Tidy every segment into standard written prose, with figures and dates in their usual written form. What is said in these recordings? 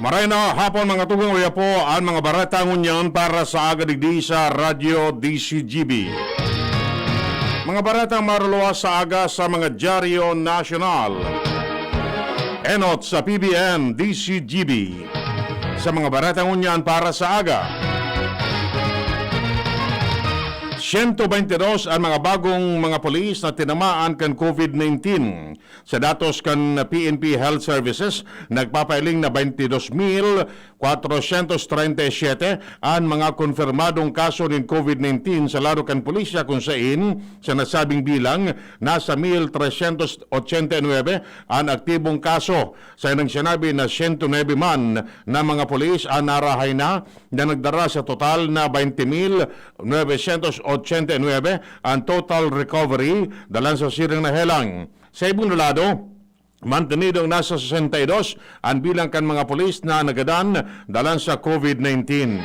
Maray na hapon mga tugang uya po ang mga barata ngunyan para sa agadigdi sa Radyo DCGB. Mga barata maruluwas sa aga sa mga dyaryo nasyonal. Enot sa PBN DCGB. Sa mga barata ngunyan para sa aga. 122 ang mga bagong mga polis na tinamaan kan COVID-19. Sa datos kan PNP Health Services, nagpapailing na 22,437 ang mga konfirmadong kaso ng COVID-19 sa laro kan pulisya kung saan sa nasabing bilang nasa 1,389 ang aktibong kaso. Sa nang sinabi na 109 man na mga polis ang narahay na nagdara sa total na 20,989 ang total recovery dalan sa sirang na helang. Sa ibang lado, mantenidong nasa 62 ang bilang kan mga polis na nagadan dalan sa COVID-19.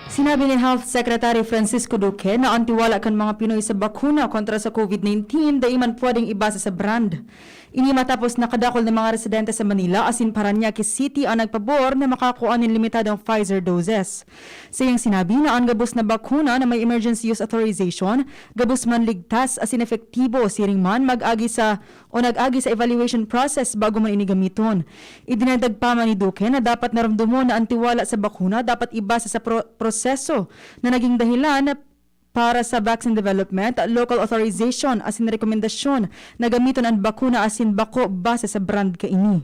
Sinabi ni Health Secretary Francisco Duque na antiwala kan mga Pinoy sa bakuna kontra sa COVID-19 dahil man pwedeng ibasa sa brand. Ini matapos nakadakol ng mga residente sa Manila asin Parañaque City ang nagpabor na makakuha ng limitadong Pfizer doses. Sa iyang sinabi na ang gabos na bakuna na may emergency use authorization, gabos man ligtas asin efektibo siring man nag-agi sa evaluation process bago man inigamiton. Idinagdag pa man ni Duque na dapat naramdaman na antiwala sa bakuna dapat ibasa sa proseso na naging dahilan para sa vaccine development, local authorization asin rekomendasyon na gamiton ang bakuna asin bako base sa brand kaini.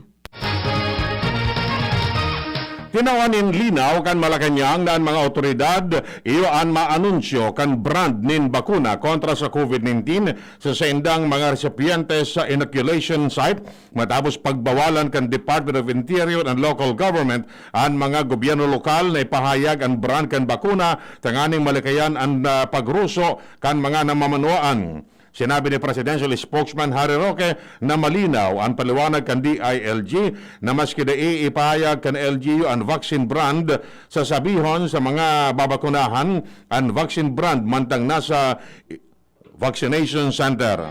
Tinawanin linaw kan Malacañang na ang mga otoridad iyo ang maanunsyo kan brand nin bakuna kontra sa COVID-19 sa saindang mga recipiente sa inoculation site matapos pagbawalan kan Department of Interior and Local Government ang mga gobyerno lokal na ipahayag ang brand kan bakuna tanganing malikayan ang pagruso kan mga namamanuan. Sinabi ni Presidential Spokesman Harry Roque na malinaw ang paliwanag kan DILG na maski dai ipahayag kan LGU ang vaccine brand sasabihon sa mga babakunahan ang vaccine brand mantang nasa vaccination center.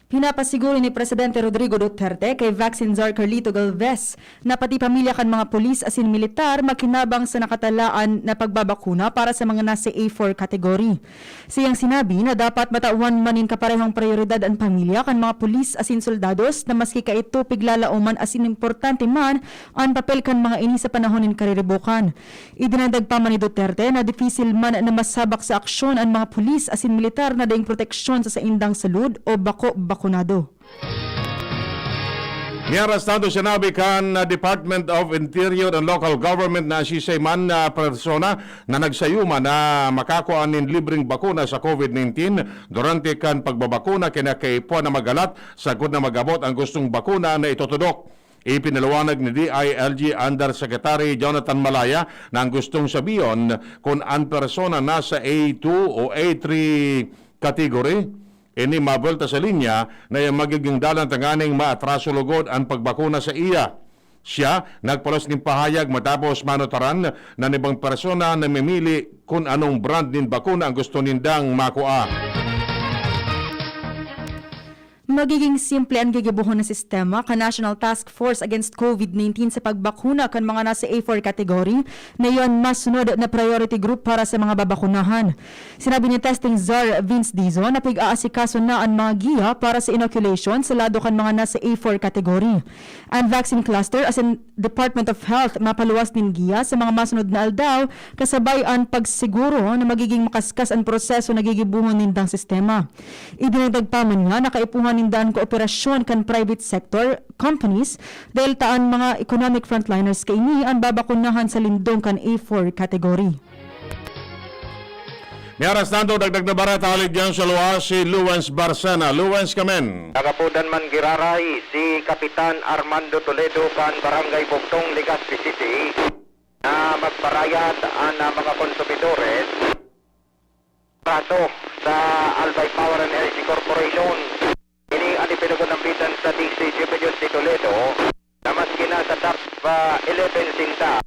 Pinapasiguro ni Presidente Rodrigo Duterte kay Vaccine Czar Carlito Galvez na pati pamilya kan mga pulis asin militar makinabang sa nakatalaan na pagbabakuna para sa mga nasa A4 category. Siyang sinabi na dapat matauhan manin kaparehong prioridad ang pamilya kan mga pulis asin soldados na maski kaito piglalauman asin importante man ang papel kan mga ini sa panahon ng kariribukan. Idinagdag pa man ni Duterte na difficile man na masabak sa aksyon ang mga pulis asin militar na daing proteksyon sa saindang salud o bakunado. Miyaras tanto sinabi kan Department of Interior and Local Government na si man na persona na nagsayuma na makakuha ng libreng bakuna sa COVID-19 durante kan pagbabakuna kinakaipuan na magalat sagod na magabot ang gustong bakuna na itutudok. Ipinalawanag ni DILG Undersecretary Jonathan Malaya na ang gustong sabiyon kung ang persona nasa A2 o A3 category ini mabulta sa linya na yung magiging dalang tanganing maatraso lugod ang pagbakuna sa iya. Siya nagpalos ng pahayag matapos manotaran na ibang persona na memili kung anong brand ng bakuna ang gusto nindang makuha. Magiging simple ang gigibuhon na sistema ka National Task Force Against COVID-19 sa pagbakuna kan mga nasa A4 category na iyon masunod na priority group para sa mga babakunahan. Sinabi ni Testing Czar Vince Dizon na pig-aasikaso na ang mga giya para sa inoculation sa lado kan mga nasa A4 category. Ang vaccine cluster as in Department of Health mapaluwas nin giya sa mga masunod na aldaw kasabay ang pagsiguro na magiging makaskas ang proseso na gigibuhon nindang sistema. Idinagdag pa man nga nakaipuhan nindang kooperasyon kan private sector companies dahil taan mga economic frontliners kaini ang babakunahan sa lindong kan A4 category. Miyaras tanto dagdag na barata halig dyan sa luwa si Luwens Barcena. Luwens kamen. Nagapudan man giraray si Kapitan Armando Toledo kan Barangay Bugtong, Legazpi City na magparayat ang mga konsumidores rato sa Albay Power and Energy Corporation. Ini ang ipinagunambitan sa DCGP ni Toledo na maski na sa top 11 sinta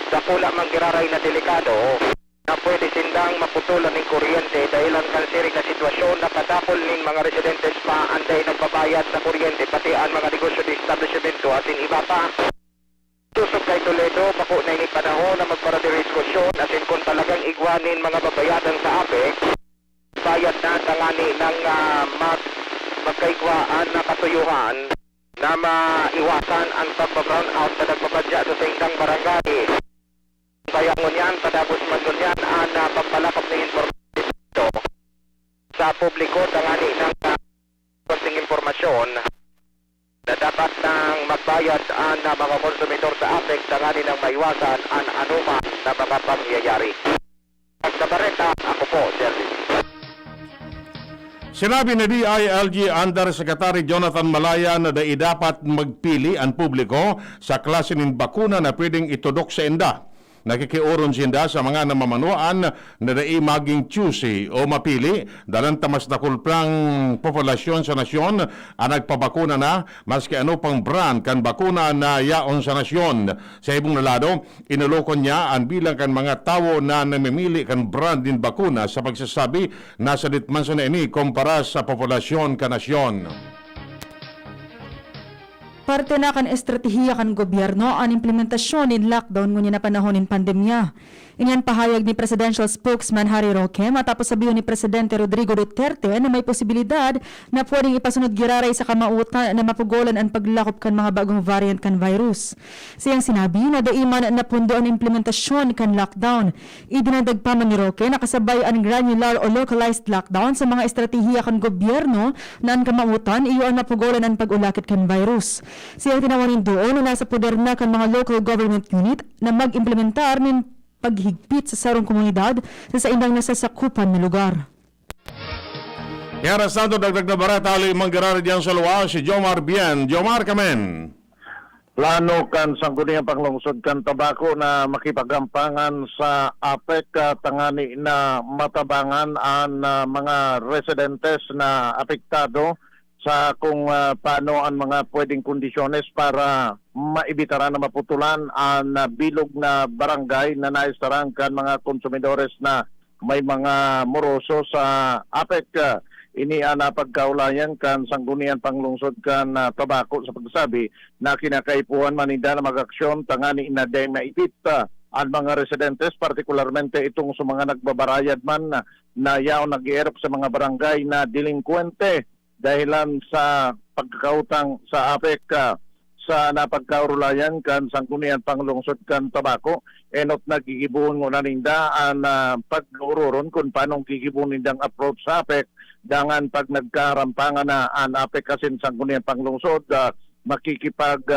sa pula mang giraray na delikado na pwede sindang maputulan ng kuryente dahil ang kansirig na sitwasyon nakadapol ng mga residentes pa anday nagbabayad sa kuryente pati ang mga negosyo di establishmento asin iba pa. Tusok kay Toledo, bako na ini panahon na magparati diskusyon asin kung talagang igwanin mga babayadan sa APEC, bayad na tangani ng magkaigwaan na katuyuhan na maiwasan ang pagpa-brown out na nagbabadya sa singdang barangay. Kaya ngunyan, padapos man ngunyan, ang pagpalakap ng informasyon ito sa publiko tangani ng konting informasyon na dapat nang magbayad ang mga konsumidor sa APEC tangani ng maiwasan ang anuman na mga pangyayari. Sa Barreta, ako po, Jerry. Sinabi ni DILG Undersecretary Jonathan Malaya na dapat magpili ang publiko sa klase ng bakuna na pwedeng itudok sa inda. Nakikiuron sinda sa mga namamanuan na dai maging choosy o mapili dalang tamas na kulplang populasyon sa nasyon ang nagpabakuna na maski ano pang brand kan bakuna na yaon sa nasyon. Sa ibong nalado, inulokon niya ang bilang kan mga tao na namimili kan brand din bakuna sa pagsasabi na sa ditman sa ini kumpara sa populasyon kan nasyon. Parte na kan estratehiya kan gobyerno ang implementasyon in lockdown ngunyan na panahon in pandemya. Inyan pahayag ni Presidential Spokesman Harry Roque matapos sabihin ni Presidente Rodrigo Duterte na may posibilidad na pwedeng ipasunod giraray sa kamautan na mapugolan ang paglakop kan mga bagong variant kan virus. Siyang sinabi na daiman na pundo ang implementasyon kan lockdown. Idinagdag pa man ni Roque na kasabay ang granular o localized lockdown sa mga estratehiya kan gobyerno na ang kamautan iyo ang mapugolan ang pag-ulakit kan virus. Siyang tinawanin doon na nasa poder na kan mga local government unit na mag-implementar ng paghigpit sa sarong komunidad sa indang nasasakupan na lugar. Yara Santo, dagdag na barata, manggarari diyan sa luwa, si Jomar Bien. Jomar, kamen. Plano kan sangguniang panglungsod kan tabako na makipaggampangan sa APEC tangani na matabangan ang mga residentes na apektado sa kung paano ang mga pwedeng kondisyones para maibitara na maputulan ang bilog na barangay na naistarang kan mga konsumidores na may mga moroso sa APEC. Ini na pagkaulayan kan sanggunian panglungsod kan tabako sa pagsabi na kinakaipuan maninda na mag-aksyon tangani na day maipita ang mga residentes, partikularmente itong sa mga nagbabarayad man na yaw nag-ierop sa mga barangay na delinkwente dahilan sa pagkakautang sa APEC sa napagkaurulayan kan sanggunian panglungsod kan tabako enot nagigibuon mo na ninda ang pag-ururon kung paano gigibuon nindang approach sa APEC dangan pag nagkarampangan na ang APEC kasin sanggunian panglungsod makikipag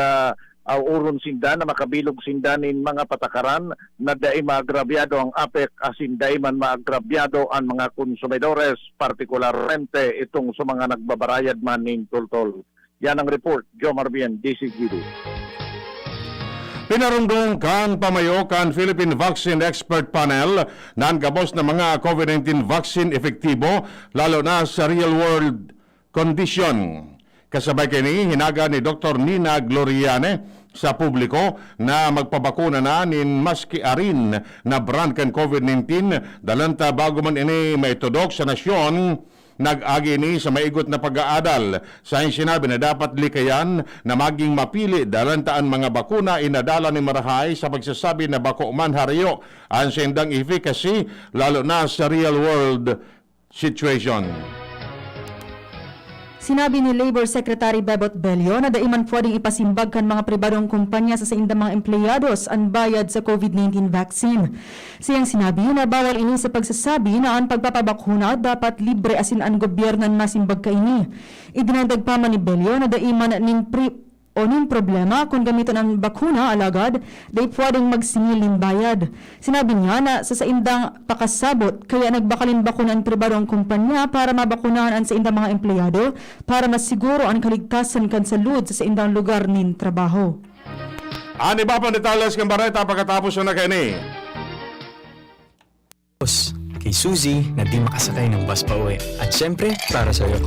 uron sinda na makabilog sinda nin mga patakaran na dai maagrabyado ang APEC asin dai man maagrabyado ang mga konsumidores, partikularmente itong sa mga nagbabarayad man nin tultol. Yan ang report, Jomar Bien, DCGD. Pinarundong kan pamayo kan Philippine Vaccine Expert Panel na ang gabos na mga COVID-19 vaccine efektibo lalo na sa real world condition. Kasabay kini hinaga ni Dr. Nina Gloriane sa publiko na magpabakuna na nin maski arin na brand kan COVID-19 dalanta bago man ini maitudok sa nasyon. Nag-agi ni sa maigot na pag-aadal sa sinabi na dapat likayan na maging mapili dalantaan mga bakuna inadala ni Marahay sa pagsasabi na bako man hariyo ang sindang efficacy lalo na sa real world situation. Sinabi ni Labor Secretary Bebot Bello na daiman pwedeng ipasimbag kan mga pribadong kumpanya sa saindang mga empleyados ang bayad sa COVID-19 vaccine. Siyang sinabi na bawal ini sa pagsasabi na ang pagpapabakuna dapat libre asin ang gobyerno masimbag ka ini. Idinagdag pa man ni Bello na daiman ning problema kung gamiton ang bakuna alagad, day pwedeng magsingil ng bayad. Sinabi niya na sa saindang pakasabot, kaya nagbakalin bakuna ang pribadong kumpanya para mabakunahan ang saindang mga empleyado para masiguro ang kaligtasan kan salud sa saindang lugar nin trabaho. Ani ba pang detalles kang bareta pagkatapos na kaini? Kay Suzy na di makasakay ng bus pa uwi. At syempre, para sa'yo,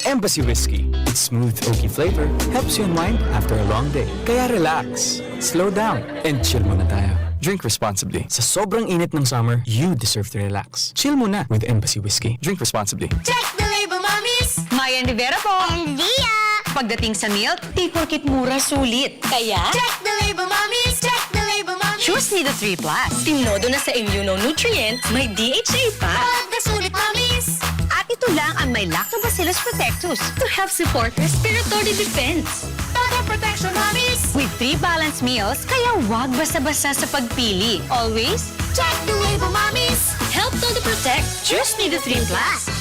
Embassy Whiskey. Its smooth, oaky flavor helps you unwind after a long day. Kaya relax, slow down, and chill muna tayo. Drink responsibly. Sa sobrang init ng summer, you deserve to relax. Chill muna with Embassy Whiskey. Drink responsibly. Check the label, mommies! Mayan Rivera po. And Dia! Pagdating sa milk, di porkit mura sulit. Kaya, Check the label, mommies! Check the label, mommies! choose Nido 3 Plus. Tinodo na sa immunonutrients, may DHA pa. Pagkasulit, mommies! At ito lang ang may Lactobacillus protectus to help support respiratory defense. Total protection, mommies! With 3 balanced meals, kaya wag basta-basta sa pagpili. Always, Check the label, mommies! help Todo protect. Choose Nido 3 Plus.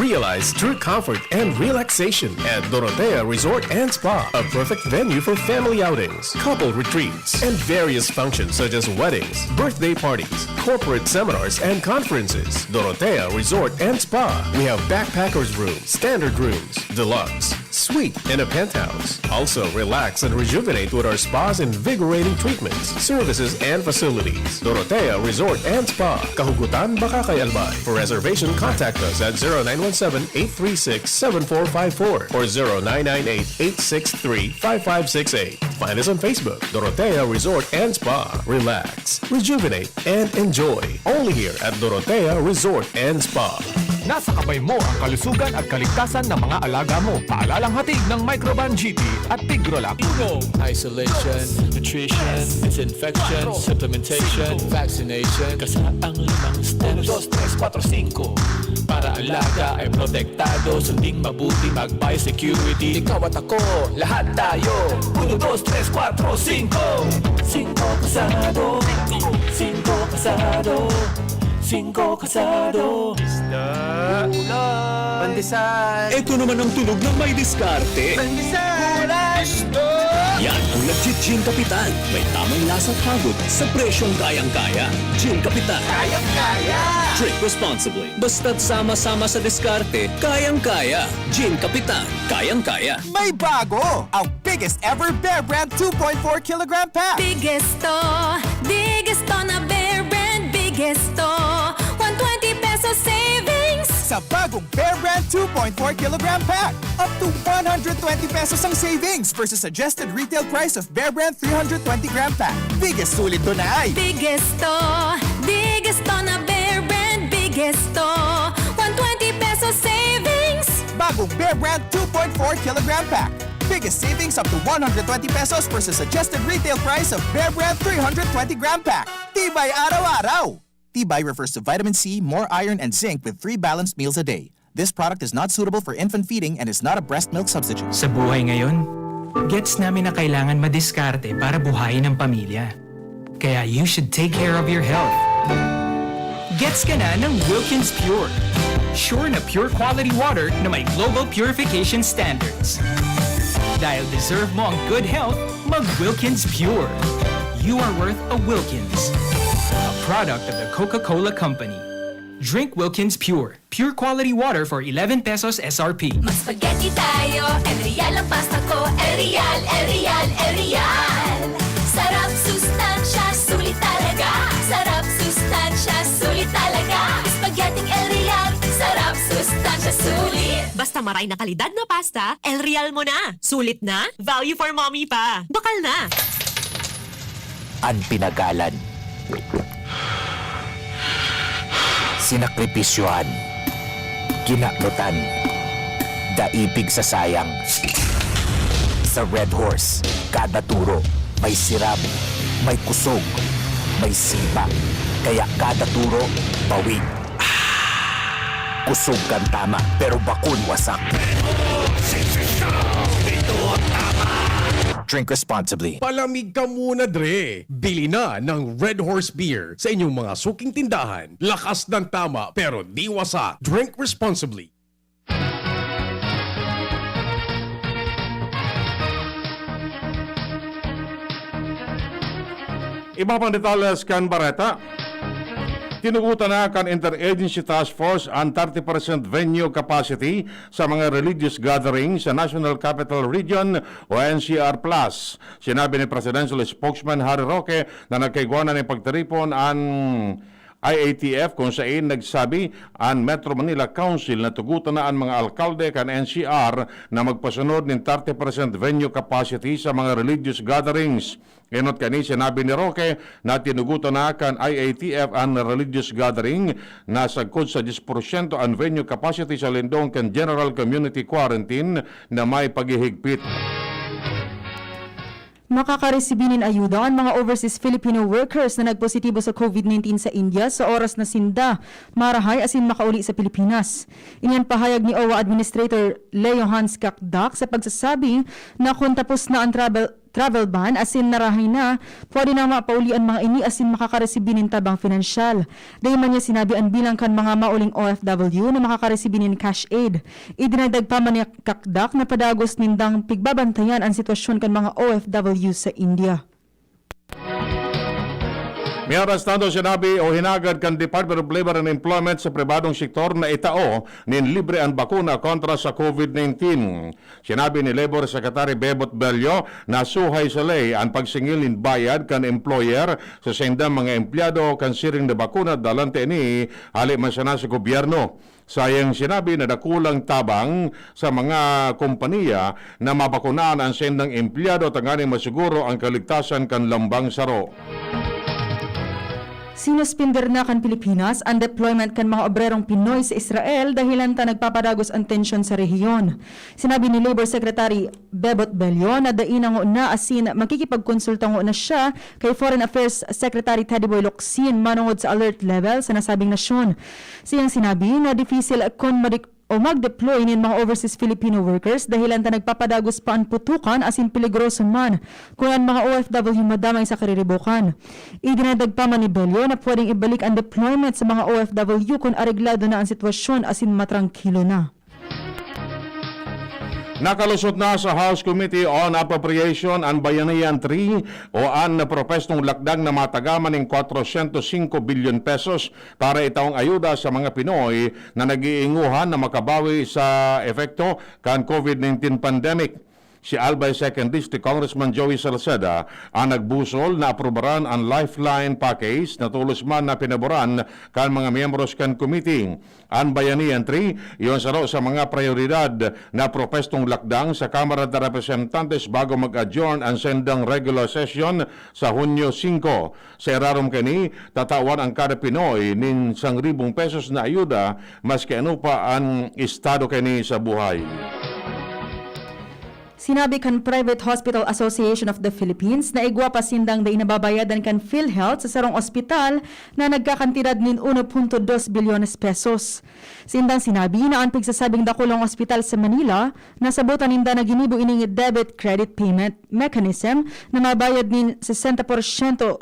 Realize true comfort and relaxation at Dorotea Resort and Spa, a perfect venue for family outings, couple retreats, and various functions such as weddings, birthday parties, corporate seminars, and conferences. Dorotea Resort and Spa. We have backpackers rooms, standard rooms, deluxe, suite, and a penthouse. Also, relax and rejuvenate with our spa's invigorating treatments, services, and facilities. Dorotea Resort and Spa, Kahugutan, Bakakay, Albay. For reservation, contact us at 0917-836-7454 or 0998-863-5568. Find us on Facebook, Dorotea Resort and Spa. Relax, rejuvenate, and enjoy. Only here at Dorotea Resort and Spa. Nasa kamay mo ang kalusugan at kaligtasan ng mga alaga mo. Paalalang hatid ng Microban GT at Tigrolac. Isolation, nutrition, disinfection, supplementation, vaccination. Kasaang limang steps 1, 2, 3, 4, 5 para alaga ay protektado. Sunding mabuti mag-biosecurity. Ikaw at ako, lahat tayo 1, 2, 3, 4, 5 5 kasado 5 kasado 5 kasado. Pandesal. Ito naman ang tunog ng may diskarte. Pandesal! Yan ang nag-Gin Kapitan. May tamang lasa at hagod sa presyong kayang-kaya. Gin Kapitan. Kayang-kaya! Drink responsibly. Basta't sama-sama sa diskarte, kayang-kaya. Gin Kapitan. Kayang-kaya. May bago! Ang biggest ever Bear Brand 2.4 kilogram pack! Biggest to na Bear Brand, biggest to 120 pesos savings! Sa bagong Bear Brand 2.4 kilogram pack, up to 120 pesos ang savings versus suggested retail price of Bear Brand 320 gram pack. Biggest sulit doon ay Biggest to na Bear Brand, biggest to 120 pesos savings! bagong Bear Brand 2.4 kilogram pack. Biggest savings up to 120 pesos versus suggested retail price of Bear Brand 320 gram pack. Tibay araw-araw! Tibay refers to vitamin C, more iron, and zinc with 3 balanced meals a day. This product is not suitable for infant feeding and is not a breast milk substitute. Sa buhay ngayon, gets namin na kailangan madiskarte para buhayin ang pamilya. Kaya you should take care of your health. Gets ka na ng Wilkins Pure. Sure na pure quality water na may global purification standards. Dahil deserve mo ang good health, mag-Wilkins Pure. You are worth a Wilkins. A product of the Coca-Cola Company. Drink Wilkins Pure. Pure quality water for 11 pesos SRP. Mas spaghetti tayo, Erial ang pasta ko, Erial, Erial, Erial. Sarap, sustansya, sulit talaga. Sarap, sustansya, sulit talaga. Spaghetti Erial, sarap, sustansya, sulit. Basta maray na kalidad na pasta, El Real mo na. Sulit na, value for mommy pa. Bakal na. Ang pinagalan. Sinakripisyohan. Kinaklutan. Daipig sa sayang. Sa Red Horse, kada turo, may sirab, may kusog, may sipa. Kaya kada turo, bawi. Kusog kang tama, pero bakun wasak. Drink responsibly. Palamig ka muna, Dre. Bili na ng Red Horse Beer sa inyong mga suking tindahan. Lakas ng tama pero di wasak. Drink responsibly. Iba pang detalles kan Bareta. Tinugutan na kan Interagency Task Force ang 30% venue capacity sa mga religious gathering sa National Capital Region o NCR+. Sinabi ni Presidential Spokesman Harry Roque na nagkaigwanan ng pagtiripon IATF kung saan nagsabi ang Metro Manila Council na tugutan na ang mga alkalde kan NCR na magpasunod ng 30% venue capacity sa mga religious gatherings. Enot kani sinabi ni Roque na tinugutan na kan IATF ang religious gathering na sagkod sa 10% ang venue capacity sa lindong kan general community quarantine na may paghihigpit. Makakaresibinin ayuda ang mga overseas Filipino workers na nagpositibo sa COVID-19 sa India sa oras na sinda marahay asin makauli sa Pilipinas. Iniyan pahayag ni OWA Administrator Leo Hans Kakdak sa pagsasabi na kung tapos na ang travel ban asin narahay na, pwede na mapauli ang mga ini asin makakaresibinin tabang finansyal. Dahil man niya sinabi ang bilang kan mga mauling OFW na makakaresibinin cash aid. Idinagdag pa man niya Kakdak na padagos nindang pigbabantayan ang sitwasyon kan mga OFW sa India. May arestado sinabi o hinagad kan Department of Labor and Employment sa pribadong sektor na itao nin libre ang bakuna kontra sa COVID-19. Sinabi ni Labor Secretary Bebot Bello na suhay sa lay ang pagsingil nin bayad kan employer sa sendang mga empleyado kan siring na bakuna dalante ni hali man sana sa gobyerno. Sayang sinabi na dakulang tabang sa mga kompanya na mabakunaan ang sendang empleyado tanganing masiguro ang kaligtasan kan lambang saro. Sinuspender na kan Pilipinas ang deployment kan mga obrerong Pinoy sa Israel dahilan ta nagpapadagos ang tensyon sa rehiyon. Sinabi ni Labor Secretary Bebot Bello na dainang na asin makikipagkonsulta na siya kay Foreign Affairs Secretary Teddy Boy Locsin manungod sa alert level sa nasabing nasyon. Siyang sinabi na difícil kung mag-deploy ng mga overseas Filipino workers dahilan ta nagpapadagos pa ang putukan asin peligroso man kung ang mga OFW madamay sa kariribukan. Idinadag pa man ni Bello na pwedeng ibalik ang deployment sa mga OFW kung areglado na ang sitwasyon asin matrangkilo na. Nakalusot na sa House Committee on Appropriation ang Bayanihan 3 o ang propestong lakdag na matagaman ng 405 billion pesos para itaong ayuda sa mga Pinoy na nag-iinguhan na makabawi sa epekto kan COVID-19 pandemic. Si Albay 2nd District Congressman Joey Salceda ang nagbusol na aprobaran ang Lifeline Package na tulos man na pinaboran kan mga miyembros kan committee. Ang Bayanihan 3, iyon saro sa mga prioridad na propestong lakdang sa Kamara de Representantes bago mag-adjourn ang sendang regular session sa Hunyo 5. Sa irarom kani, tatawan ang kada Pinoy nin 1,000 pesos na ayuda maski ano pa ang estado kani sa buhay. Sinabi kan Private Hospital Association of the Philippines na igwa pa sindang da inababayadan kan PhilHealth sa sarong ospital na nagkakantidad nin 1.2 bilyones pesos. Sindang sinabi na ang pigsasabing dakulong ospital sa Manila nasabutan ninda na ginibo ining debit credit payment mechanism na mabayad nin 60%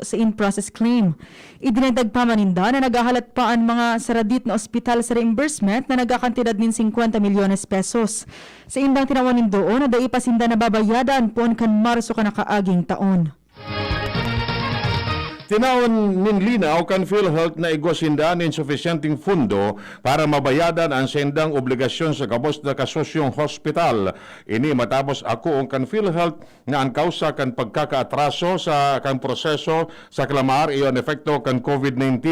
sa in-process claim. Idinagdag pa man ninda na nagahalat pa ang mga saradit na ospital sa reimbursement na nagkakantidad nin 50 milyones pesos. Sa indang tinawanin doon na daipasinda na babayadan po kan Marso ka nakaaging taon. Tinawon nin linaw kan PhilHealth na igwasinda nin sufficienting fundo para mabayadan ang sendang obligasyon sa kabos na kasosyong hospital. Ini matapos ako ang kan PhilHealth na ang kausa kan pagkakaatraso sa kan proseso sa klamar iyon efekto kan COVID-19.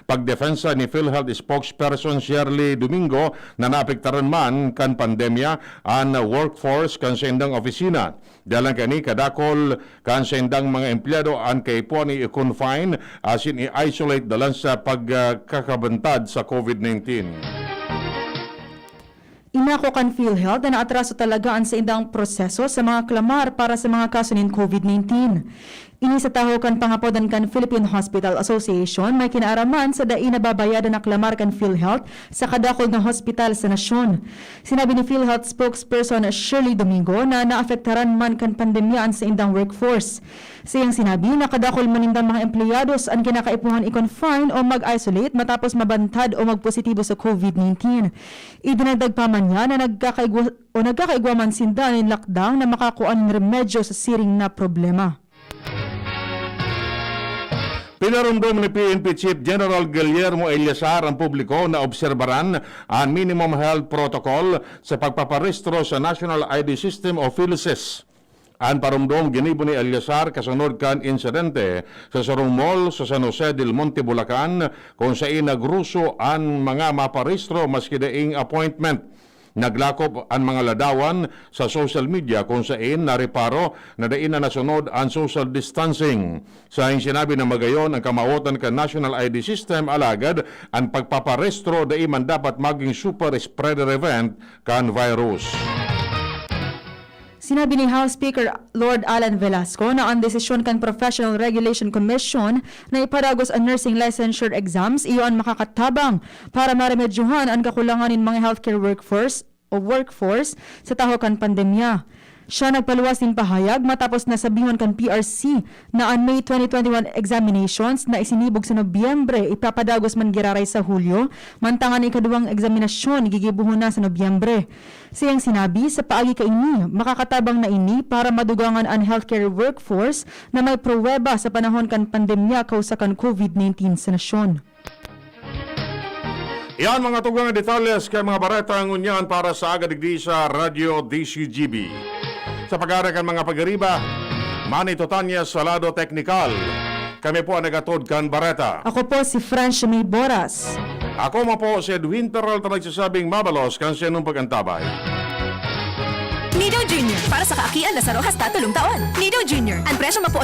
Pagdefensa ni PhilHealth spokesperson Shirley Domingo na naapektaran man kan pandemya ang workforce kan sendang opisina. Dalang kani kadakol kan sendang mga empleyado ang kaipuan i-confine asin i-isolate dalan sa pagkakabantad sa COVID-19. Inako kan PhilHealth na naatraso talaga ang sa indang proseso sa mga klamar para sa mga kaso ng COVID-19. Ini sa taho kan pangapodan kan Philippine Hospital Association may kinaaraman sa dai na babayadan na klamar kan PhilHealth sa kadakol ng hospital sa nasyon. Sinabi ni PhilHealth spokesperson Shirley Domingo na naapektaran man kan pandemyaan sa indang workforce. Siyang sinabi na kadakol man indang mga empleyados ang kinakaipuhan i-confine o mag-isolate matapos mabantad o magpositibo sa COVID-19. Idinagdag pa man niya na nagkakaigwa man sinda ng lockdown na makakuha ng remedyo sa siring na problema. Pinarundom ni PNP Chief General Guillermo Eliazar ang publiko na obserbaran ang minimum health protocol sa pagpaparehistro sa National ID System o PhilSys. An parumdom ginibo ni Eliasar kasunod kan insidente sa Sarong Mall sa San Jose del Monte, Bulacan kung saan nagruso ang mga maparehistro maski daing appointment. Naglakop ang mga ladawan sa social media kung saan nareparo na dain na nasunod ang social distancing. Sa sinabi na magayon ang kamawotan ka National ID System alagad ang pagpaparehistro dain man dapat maging super spreader event kan virus. Sinabi ni House Speaker Lord Alan Velasco na ang desisyon kan Professional Regulation Commission na iparagos ang nursing licensure exams iyon makakatabang para maremedyohan ang kakulangan ng mga healthcare workforce sa taho kan pandemya. Siya nagpaluwas ng pahayag matapos na sabihon kan PRC na ang May 2021 examinations na isinibog sa Nobyembre ipapadagos man giraray sa Hulyo, mantangan ikaduwang eksaminasyon gigibuhon na sa Nobyembre. Siyang sinabi sa paagi kaini, makakatabang na ini para madugangan ang healthcare workforce na may pruweba sa panahon kan pandemya kausa kan COVID-19 sa nasyon. Iyan mga tugang detalles kay mga bareta ang unyan para sa agadigdi sa Radio DCGB. Sa pag-arakan mga pag-ariba, Manny Totanya Salado Technical. Kami po ang nagatod kan bareta. Ako po si Franz May Boras. Ako mo po si Edwin Terrell na nagsasabing mabalos kan siya nung pagantabay. Nido Jr. para sa kaakian na sa rohas tatulong taon. Nido Jr. Ang presyo mapuon sa